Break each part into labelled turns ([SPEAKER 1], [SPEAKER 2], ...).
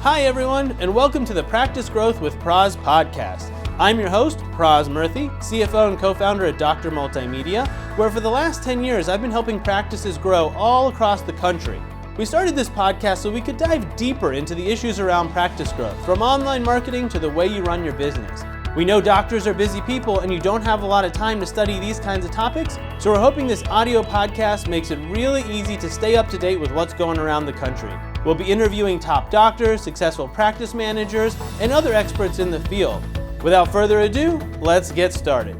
[SPEAKER 1] Hi everyone, and welcome to the Practice Growth with Pras podcast. I'm your host, Pras Murthy, CFO and co-founder at Dr. Multimedia, where for the last 10 years I've been helping practices grow all across the country. We started this podcast so we could dive deeper into the issues around practice growth, from online marketing to the way you run your business. We know doctors are busy people and you don't have a lot of time to study these kinds of topics, so we're hoping this audio podcast makes it really easy to stay up to date with what's going around the country. We'll be interviewing top doctors, successful practice managers, and other experts in the field. Without further ado, let's get started.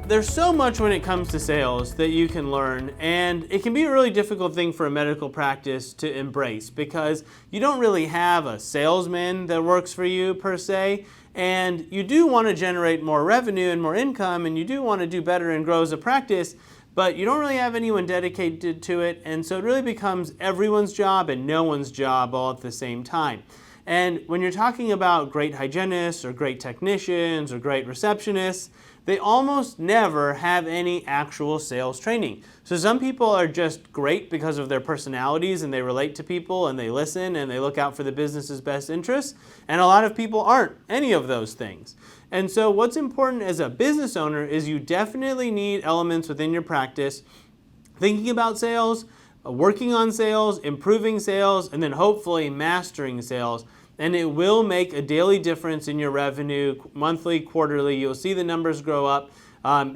[SPEAKER 1] There's so much when it comes to sales that you can learn, and it can be a really difficult thing for a medical practice to embrace because you don't really have a salesman that works for you per se, and you do want to generate more revenue and more income, and you do want to do better and grow as a practice, but you don't really have anyone dedicated to it, and so it really becomes everyone's job and no one's job all at the same time. And when you're talking about great hygienists or great technicians or great receptionists, they almost never have any actual sales training. So some people are just great because of their personalities and they relate to people and they listen and they look out for the business's best interests, and a lot of people aren't any of those things. And so what's important as a business owner is you definitely need elements within your practice, thinking about sales, working on sales, improving sales, and then hopefully mastering sales. And it will make a daily difference in your revenue, monthly, quarterly. You'll see the numbers grow up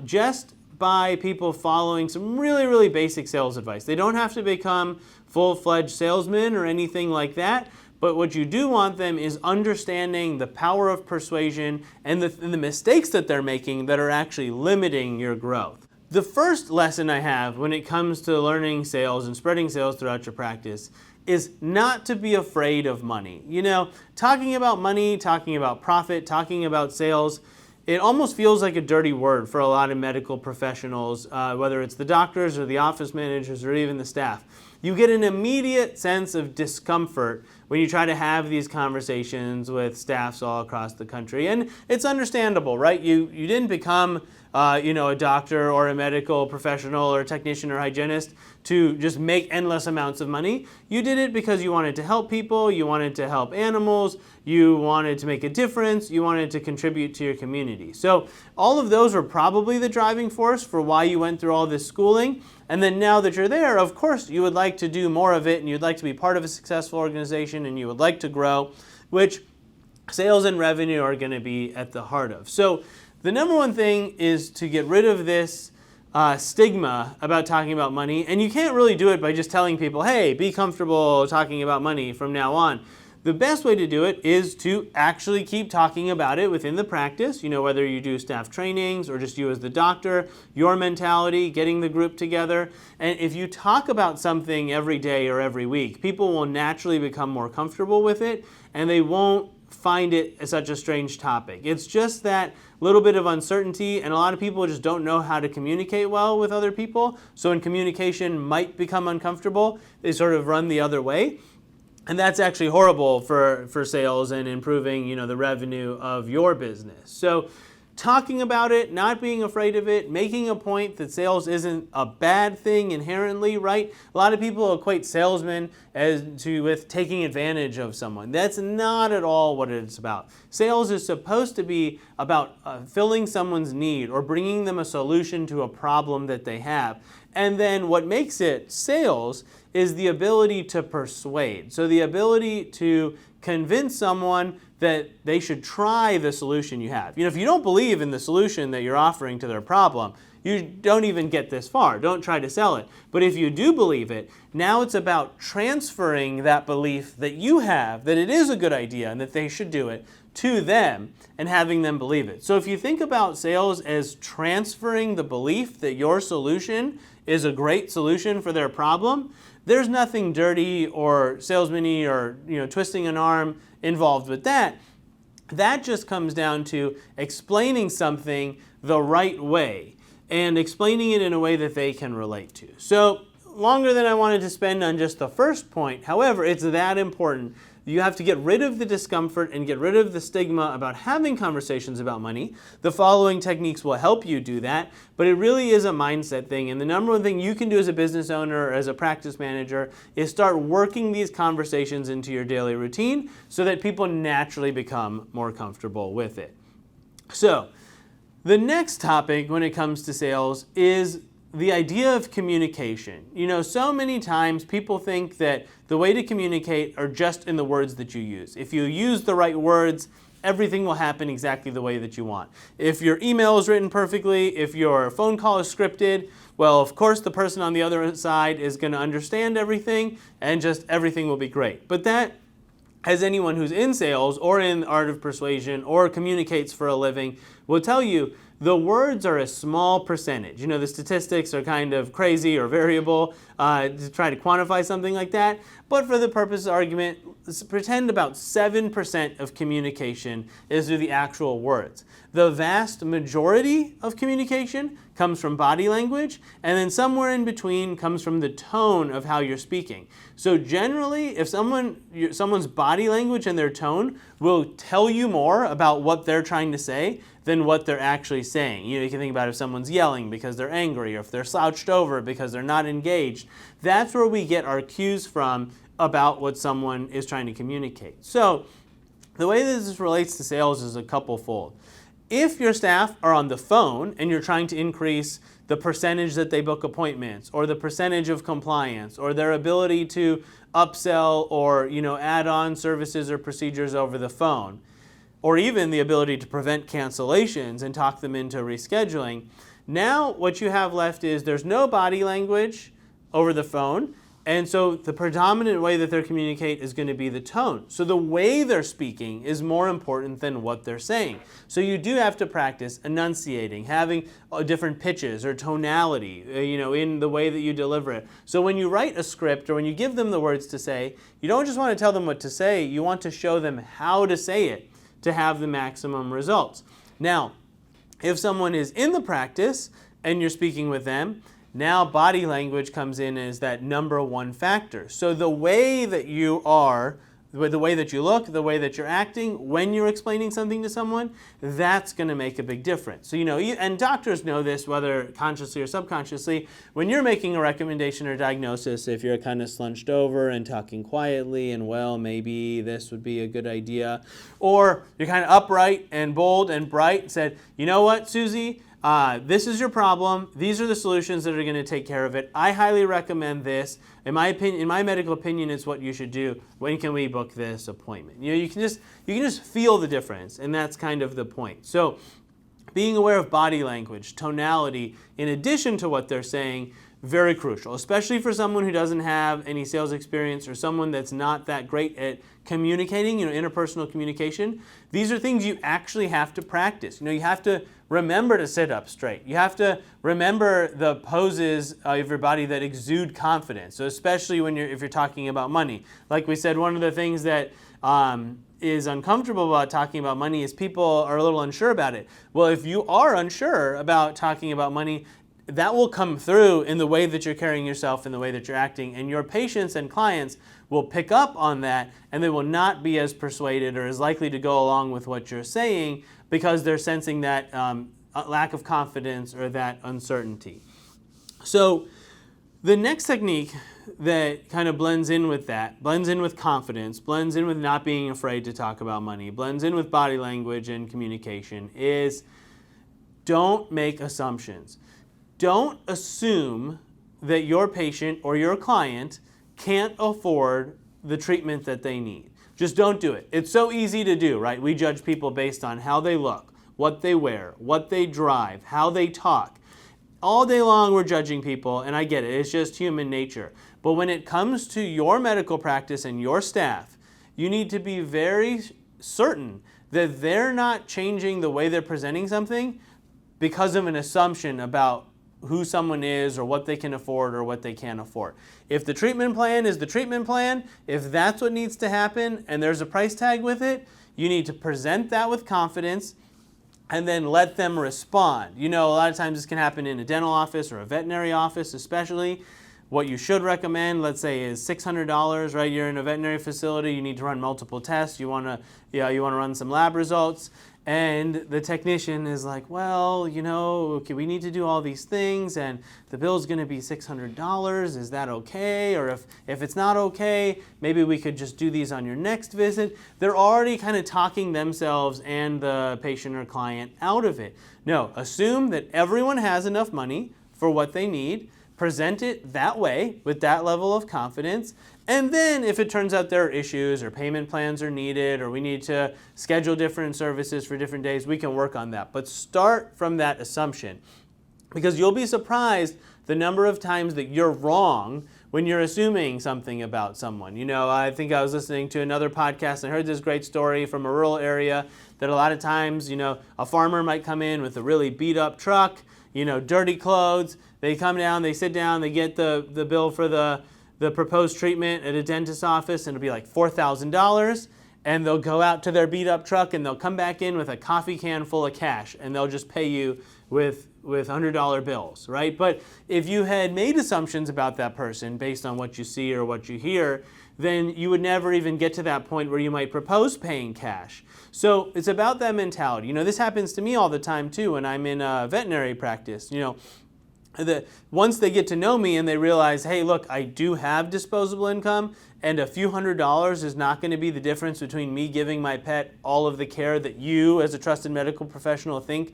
[SPEAKER 1] just by people following some really, really basic sales advice. They don't have to become full-fledged salesmen or anything like that. But what you do want them is understanding the power of persuasion and the mistakes that they're making that are actually limiting your growth. The first lesson I have when it comes to learning sales and spreading sales throughout your practice is not to be afraid of money. You know, talking about money, talking about profit, talking about sales, it almost feels like a dirty word for a lot of medical professionals, whether it's the doctors or the office managers or even the staff. You get an immediate sense of discomfort when you try to have these conversations with staffs all across the country. And it's understandable, right? You didn't become a doctor or a medical professional or a technician or hygienist to just make endless amounts of money. You did it because you wanted to help people, you wanted to help animals, you wanted to make a difference, you wanted to contribute to your community. So all of those were probably the driving force for why you went through all this schooling. And then now that you're there, of course, you would like to do more of it and you'd like to be part of a successful organization and you would like to grow, which sales and revenue are going to be at the heart of. So the number one thing is to get rid of this stigma about talking about money. And you can't really do it by just telling people, hey, be comfortable talking about money from now on. The best way to do it is to actually keep talking about it within the practice, whether you do staff trainings or just you as the doctor, your mentality, getting the group together. And if you talk about something every day or every week, people will naturally become more comfortable with it and they won't find it as such a strange topic. It's just that little bit of uncertainty, and a lot of people just don't know how to communicate well with other people. So when communication might become uncomfortable, they sort of run the other way. And that's actually horrible for sales and improving, the revenue of your business. So talking about it, not being afraid of it, making a point that sales isn't a bad thing inherently, right? A lot of people equate salesmen with taking advantage of someone. That's not at all what it's about. Sales is supposed to be about filling someone's need or bringing them a solution to a problem that they have. And then what makes it sales is the ability to persuade. So the ability to convince someone that they should try the solution you have. If you don't believe in the solution that you're offering to their problem, you don't even get this far. Don't try to sell it. But if you do believe it, now it's about transferring that belief that you have, that it is a good idea and that they should do it, to them and having them believe it. So if you think about sales as transferring the belief that your solution is a great solution for their problem, there's nothing dirty or salesman-y or twisting an arm involved with that. That just comes down to explaining something the right way and explaining it in a way that they can relate to. So longer than I wanted to spend on just the first point. However, it's that important you have to get rid of the discomfort and get rid of the stigma about having conversations about money. The following techniques will help you do that, but it really is a mindset thing. And the number one thing you can do as a business owner or as a practice manager is start working these conversations into your daily routine so that people naturally become more comfortable with it. So, the next topic when it comes to sales is the idea of communication. You know, so many times people think that the way to communicate are just in the words that you use. If you use the right words, everything will happen exactly the way that you want. If your email is written perfectly, if your phone call is scripted, well, of course the person on the other side is going to understand everything and just everything will be great. But that, as anyone who's in sales or in the art of persuasion or communicates for a living will tell you, the words are a small percentage. You know, the statistics are kind of crazy or variable to try to quantify something like that. But for the purpose of argument, let's pretend about 7% of communication is through the actual words. The vast majority of communication comes from body language, and then somewhere in between comes from the tone of how you're speaking. So generally, if someone's body language and their tone will tell you more about what they're trying to say than what they're actually saying. You know, you can think about if someone's yelling because they're angry, or if they're slouched over because they're not engaged. That's where we get our cues from about what someone is trying to communicate. So the way that this relates to sales is a couple-fold. If your staff are on the phone and you're trying to increase the percentage that they book appointments, or the percentage of compliance, or their ability to upsell or, you know, add on services or procedures over the phone, or even the ability to prevent cancellations and talk them into rescheduling, now what you have left is there's no body language over the phone, and so the predominant way that they're communicate is going to be the tone. So the way they're speaking is more important than what they're saying. So you do have to practice enunciating, having different pitches or tonality, you know, in the way that you deliver it. So when you write a script or when you give them the words to say, you don't just want to tell them what to say, you want to show them how to say it to have the maximum results. Now, if someone is in the practice and you're speaking with them, now body language comes in as that number one factor. So the way that you are, the way that you look, the way that you're acting when you're explaining something to someone, that's going to make a big difference. So, you know, and doctors know this, whether consciously or subconsciously, when you're making a recommendation or diagnosis, if you're kind of slunched over and talking quietly and, well, maybe this would be a good idea, or you're kind of upright and bold and bright and said, you know what, Susie, this is your problem. These are the solutions that are going to take care of it. I highly recommend this. In my opinion, in my medical opinion, it's what you should do. When can we book this appointment? You know, you can just feel the difference, and that's kind of the point. So, being aware of body language, tonality, in addition to what they're saying, very crucial, especially for someone who doesn't have any sales experience or someone that's not that great at communicating, you know, interpersonal communication. These are things you actually have to practice. You know, you have to remember to sit up straight. You have to remember the poses of your body that exude confidence. So especially if you're talking about money. Like we said, one of the things that is uncomfortable about talking about money is people are a little unsure about it. Well, if you are unsure about talking about money, that will come through in the way that you're carrying yourself, in the way that you're acting, and your patients and clients will pick up on that, and they will not be as persuaded or as likely to go along with what you're saying because they're sensing that lack of confidence or that uncertainty. So the next technique that kind of blends in with that, blends in with confidence, blends in with not being afraid to talk about money, blends in with body language and communication, is don't make assumptions. Don't assume that your patient or your client can't afford the treatment that they need. Just don't do it. It's so easy to do, right? We judge people based on how they look, what they wear, what they drive, how they talk. All day long we're judging people, and I get it. It's just human nature. But when it comes to your medical practice and your staff, you need to be very certain that they're not changing the way they're presenting something because of an assumption about who someone is or what they can afford or what they can't afford. If the treatment plan is the treatment plan, if that's what needs to happen and there's a price tag with it, you need to present that with confidence and then let them respond. You know, a lot of times this can happen in a dental office or a veterinary office especially. what you should recommend, let's say, is $600, right? You're in a veterinary facility, you need to run multiple tests, you want to run some lab results, and the technician is like, well, okay, we need to do all these things, and the bill's going to be $600. Is that okay? Or if it's not okay, maybe we could just do these on your next visit. They're already kind of talking themselves and the patient or client out of it. No, assume that everyone has enough money for what they need. Present it that way with that level of confidence. And then if it turns out there are issues or payment plans are needed or we need to schedule different services for different days, we can work on that. But start from that assumption, because you'll be surprised the number of times that you're wrong when you're assuming something about someone. I think I was listening to another podcast and I heard this great story from a rural area that a lot of times, a farmer might come in with a really beat up truck, dirty clothes. They come down, they sit down, they get the bill for the proposed treatment at a dentist's office, and it'll be like $4,000. And they'll go out to their beat up truck and they'll come back in with a coffee can full of cash, and they'll just pay you with $100 bills, right? But if you had made assumptions about that person based on what you see or what you hear, then you would never even get to that point where you might propose paying cash. So it's about that mentality. This happens to me all the time too when I'm in a veterinary practice. Once they get to know me and they realize, hey, look, I do have disposable income, and a few $100s is not going to be the difference between me giving my pet all of the care that you as a trusted medical professional think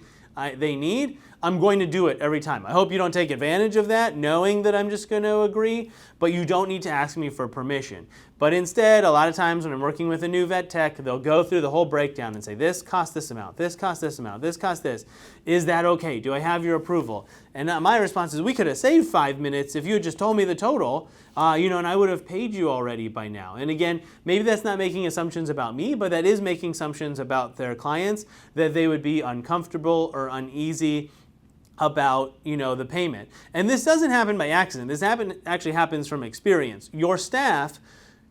[SPEAKER 1] they need, I'm going to do it every time. I hope you don't take advantage of that, knowing that I'm just going to agree, but you don't need to ask me for permission. But instead, a lot of times when I'm working with a new vet tech, they'll go through the whole breakdown and say, this costs this amount, this costs this amount, this costs this. Is that okay? Do I have your approval? And my response is, we could have saved 5 minutes if you had just told me the total, and I would have paid you already by now. And again, maybe that's not making assumptions about me, but that is making assumptions about their clients, that they would be uncomfortable or uneasy about the payment. And this doesn't happen by accident. This actually happens from experience. Your staff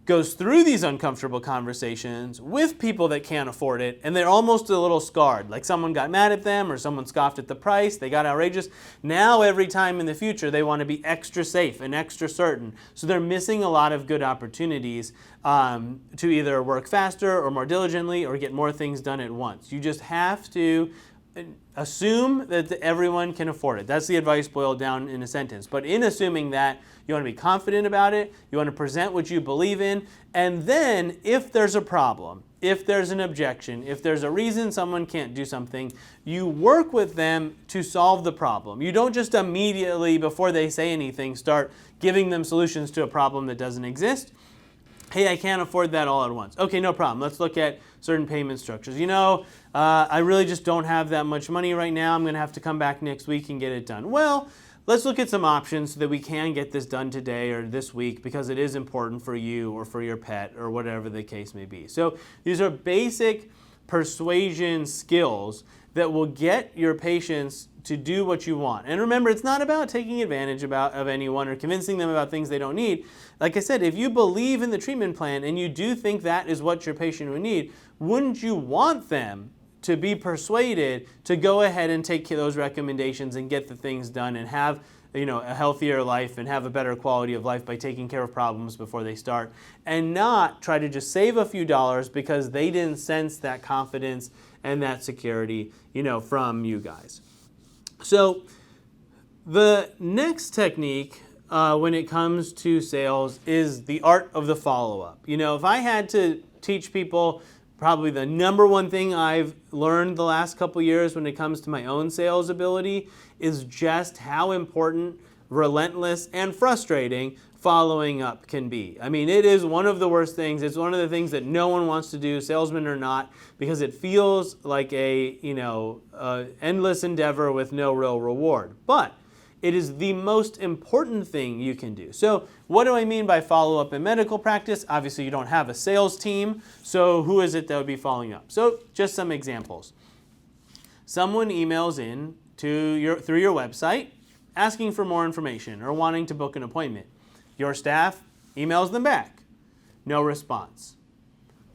[SPEAKER 1] goes through these uncomfortable conversations with people that can't afford it, and they're almost a little scarred. Like someone got mad at them or someone scoffed at the price, they got outrageous. Now every time in the future they want to be extra safe and extra certain. So they're missing a lot of good opportunities to either work faster or more diligently or get more things done at once. You just have to assume that everyone can afford it. That's the advice boiled down in a sentence. But in assuming that, you want to be confident about it, you want to present what you believe in, and then if there's a problem, if there's an objection, if there's a reason someone can't do something, you work with them to solve the problem. You don't just immediately, before they say anything, start giving them solutions to a problem that doesn't exist. Hey, I can't afford that all at once. Okay, no problem. Let's look at certain payment structures. I really just don't have that much money right now. I'm going to have to come back next week and get it done. Well, let's look at some options so that we can get this done today or this week, because it is important for you or for your pet or whatever the case may be. So these are basic persuasion skills that will get your patients to do what you want. And remember, it's not about taking advantage of anyone or convincing them about things they don't need. Like I said, if you believe in the treatment plan and you do think that is what your patient would need, wouldn't you want them to be persuaded to go ahead and take those recommendations and get the things done and have a healthier life and have a better quality of life by taking care of problems before they start, and not try to just save a few dollars because they didn't sense that confidence and that security, from you guys. So the next technique when it comes to sales is the art of the follow-up. If I had to teach people, probably the number one thing I've learned the last couple years when it comes to my own sales ability is just how important, relentless, and frustrating following up can be. I mean, it is one of the worst things. It's one of the things that no one wants to do, salesman or not, because it feels like a endless endeavor with no real reward. But it is the most important thing you can do. So what do I mean by follow-up in medical practice? Obviously, you don't have a sales team, so who is it that would be following up? So just some examples. Someone emails in through your website asking for more information or wanting to book an appointment. Your staff emails them back. No response.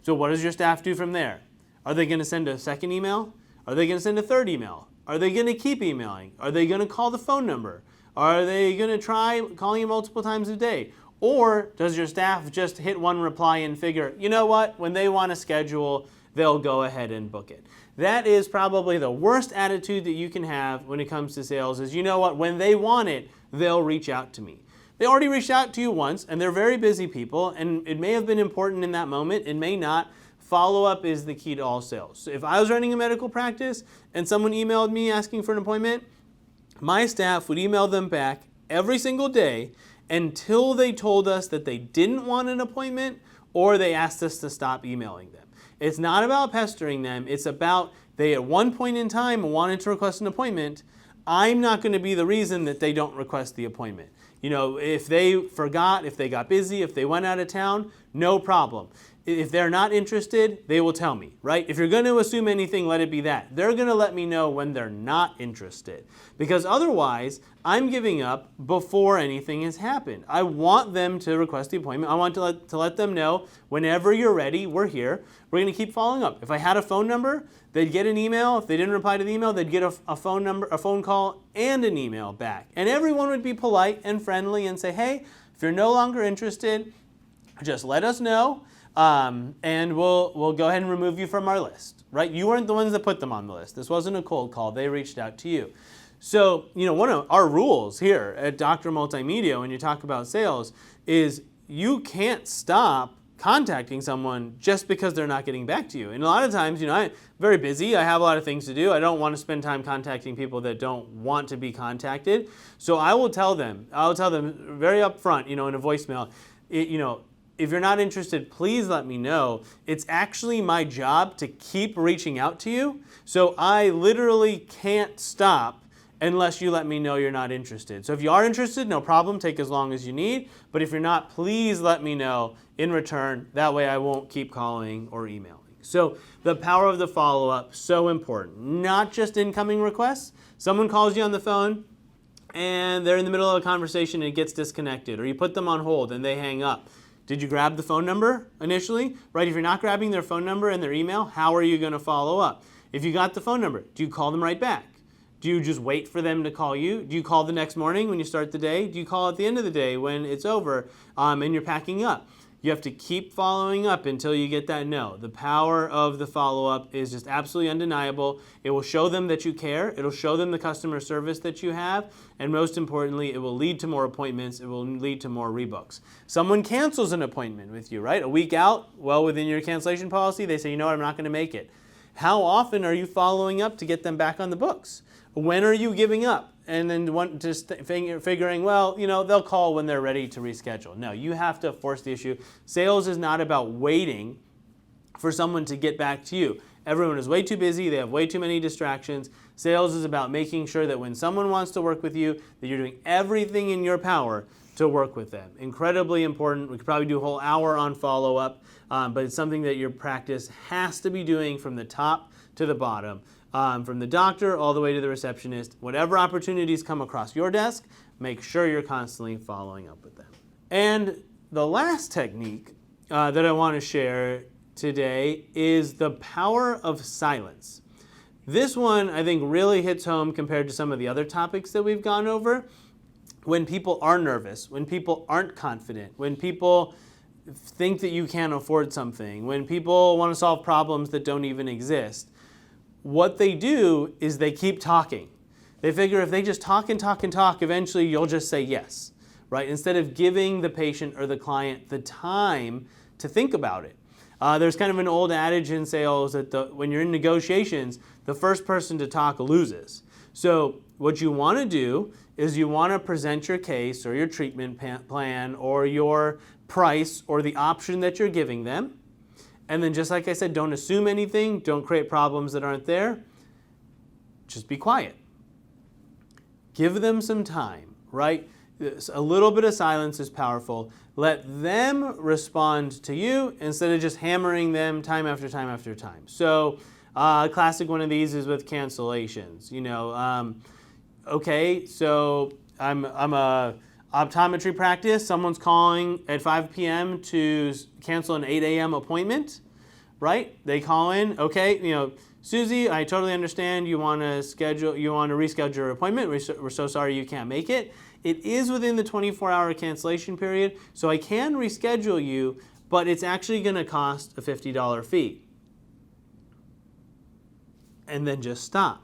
[SPEAKER 1] So what does your staff do from there? Are they going to send a second email? Are they going to send a third email? Are they going to keep emailing? Are they going to call the phone number? Are they going to try calling you multiple times a day? Or does your staff just hit one reply and figure, you know what, when they want to schedule, they'll go ahead and book it? That is probably the worst attitude that you can have when it comes to sales is, you know what, when they want it, they'll reach out to me. They already reached out to you once, and they're very busy people, and it may have been important in that moment, it may not. Follow-up is the key to all sales. So if I was running a medical practice and someone emailed me asking for an appointment, my staff would email them back every single day until they told us that they didn't want an appointment or they asked us to stop emailing them. It's not about pestering them. It's about they at one point in time wanted to request an appointment. I'm not going to be the reason that they don't request the appointment. You know, if they forgot, if they got busy, if they went out of town, no problem. If they're not interested, they will tell me, right? If you're going to assume anything, let it be that. They're going to let me know when they're not interested. Because otherwise, I'm giving up before anything has happened. I want them to request the appointment. I want to let them know, whenever you're ready, we're here. We're going to keep following up. If I had a phone number, they'd get an email. If they didn't reply to the email, they'd get a phone number, a phone call, and an email back. And everyone would be polite and friendly and say, hey, if you're no longer interested, just let us know. And we'll go ahead and remove you from our list, right? You weren't the ones that put them on the list. This wasn't a cold call. They reached out to you. So, you know, one of our rules here at Dr. Multimedia when you talk about sales is you can't stop contacting someone just because they're not getting back to you. And a lot of times, you know, I'm very busy. I have a lot of things to do. I don't want to spend time contacting people that don't want to be contacted. So I'll tell them very upfront, you know, in a voicemail, if you're not interested, please let me know. It's actually my job to keep reaching out to you. So I literally can't stop unless you let me know you're not interested. So if you are interested, no problem, take as long as you need. But if you're not, please let me know in return. That way I won't keep calling or emailing. So the power of the follow-up, so important. Not just incoming requests. Someone calls you on the phone and they're in the middle of a conversation and it gets disconnected, or you put them on hold and they hang up. Did you grab the phone number initially? Right, if you're not grabbing their phone number and their email, how are you going to follow up? If you got the phone number, do you call them right back? Do you just wait for them to call you? Do you call the next morning when you start the day? Do you call at the end of the day when it's over and you're packing up? You have to keep following up until you get that no. The power of the follow-up is just absolutely undeniable. It will show them that you care. It'll show them the customer service that you have. And most importantly, it will lead to more appointments. It will lead to more rebooks. Someone cancels an appointment with you, right? A week out, well within your cancellation policy, they say, you know what, I'm not going to make it. How often are you following up to get them back on the books? When are you giving up? And then just figuring, well, you know, they'll call when they're ready to reschedule. No, you have to force the issue. Sales is not about waiting for someone to get back to you. Everyone is way too busy. They have way too many distractions. Sales is about making sure that when someone wants to work with you, that you're doing everything in your power to work with them. Incredibly important. We could probably do a whole hour on follow-up, but it's something that your practice has to be doing from the top to the bottom. From the doctor all the way to the receptionist. Whatever opportunities come across your desk, make sure you're constantly following up with them. And the last technique that I want to share today is the power of silence. This one, I think, really hits home compared to some of the other topics that we've gone over. When people are nervous, when people aren't confident, when people think that you can't afford something, when people want to solve problems that don't even exist, what they do is they keep talking. They figure if they just talk and talk and talk, eventually you'll just say yes, right? Instead of giving the patient or the client the time to think about it. There's kind of an old adage in sales that when you're in negotiations, the first person to talk loses. So what you want to do is you want to present your case or your treatment plan or your price or the option that you're giving them. And then just like I said, don't assume anything, don't create problems that aren't there. Just be quiet. Give them some time, right? A little bit of silence is powerful. Let them respond to you instead of just hammering them time after time after time. So a classic one of these is with cancellations. You know, okay, so I'm a optometry practice. Someone's calling at 5 p.m. to cancel an 8 a.m. appointment. right? They call in, okay, Susie, I totally understand you want to reschedule your appointment. We're so sorry you can't make it. It is within the 24-hour cancellation period, so I can reschedule you, but it's actually going to cost a $50 fee. And then just stop.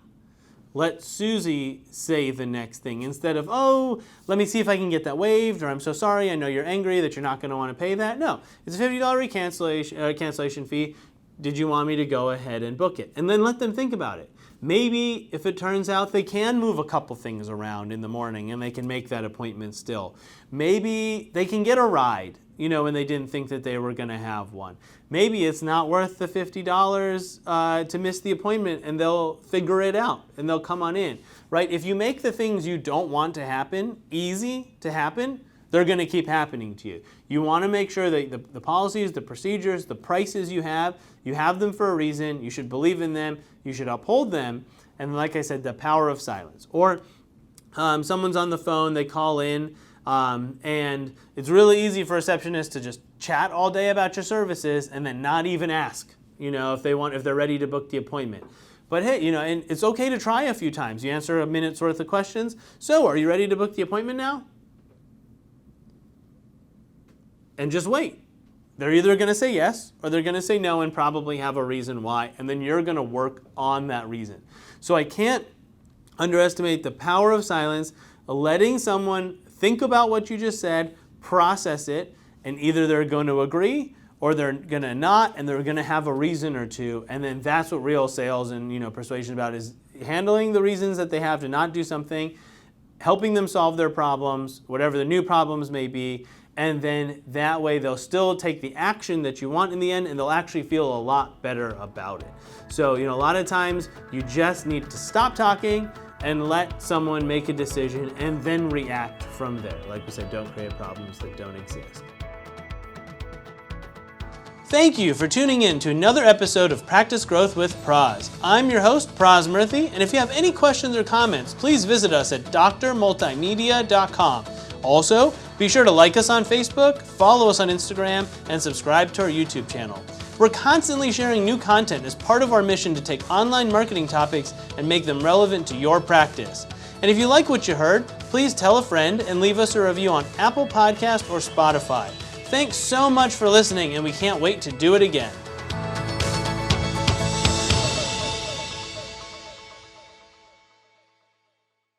[SPEAKER 1] Let Susie say the next thing instead of, oh, let me see if I can get that waived, or I'm so sorry, I know you're angry that you're not going to want to pay that. No, it's a $50 cancellation fee. Did you want me to go ahead and book it? And then let them think about it. Maybe if it turns out they can move a couple things around in the morning and they can make that appointment still. Maybe they can get a ride, when they didn't think that they were going to have one. Maybe it's not worth the $50 to miss the appointment, and they'll figure it out and they'll come on in, right? If you make the things you don't want to happen easy to happen, they're going to keep happening to you. You want to make sure that the policies, the procedures, the prices you have them for a reason. You should believe in them. You should uphold them. And like I said, the power of silence. Or someone's on the phone, they call in, and it's really easy for a receptionist to just chat all day about your services and then not even ask, if they're ready to book the appointment. But hey, and it's okay to try a few times. You answer a minute's worth of questions. So, are you ready to book the appointment now? And just wait. They're either going to say yes or they're going to say no and probably have a reason why, and then you're going to work on that reason. So I can't underestimate the power of silence, letting someone think about what you just said, process it, and either they're going to agree or they're going to not, and they're going to have a reason or two, and then that's what real sales and persuasion about is handling the reasons that they have to not do something, helping them solve their problems, whatever the new problems may be, and then that way they'll still take the action that you want in the end, and they'll actually feel a lot better about it. So, a lot of times you just need to stop talking and let someone make a decision and then react from there. Like we said, don't create problems that don't exist. Thank you for tuning in to another episode of Practice Growth with Pras. I'm your host, Pras Murthy, and if you have any questions or comments, please visit us at drmultimedia.com. Also, be sure to like us on Facebook, follow us on Instagram, and subscribe to our YouTube channel. We're constantly sharing new content as part of our mission to take online marketing topics and make them relevant to your practice. And if you like what you heard, please tell a friend and leave us a review on Apple Podcast or Spotify. Thanks so much for listening, and we can't wait to do it again.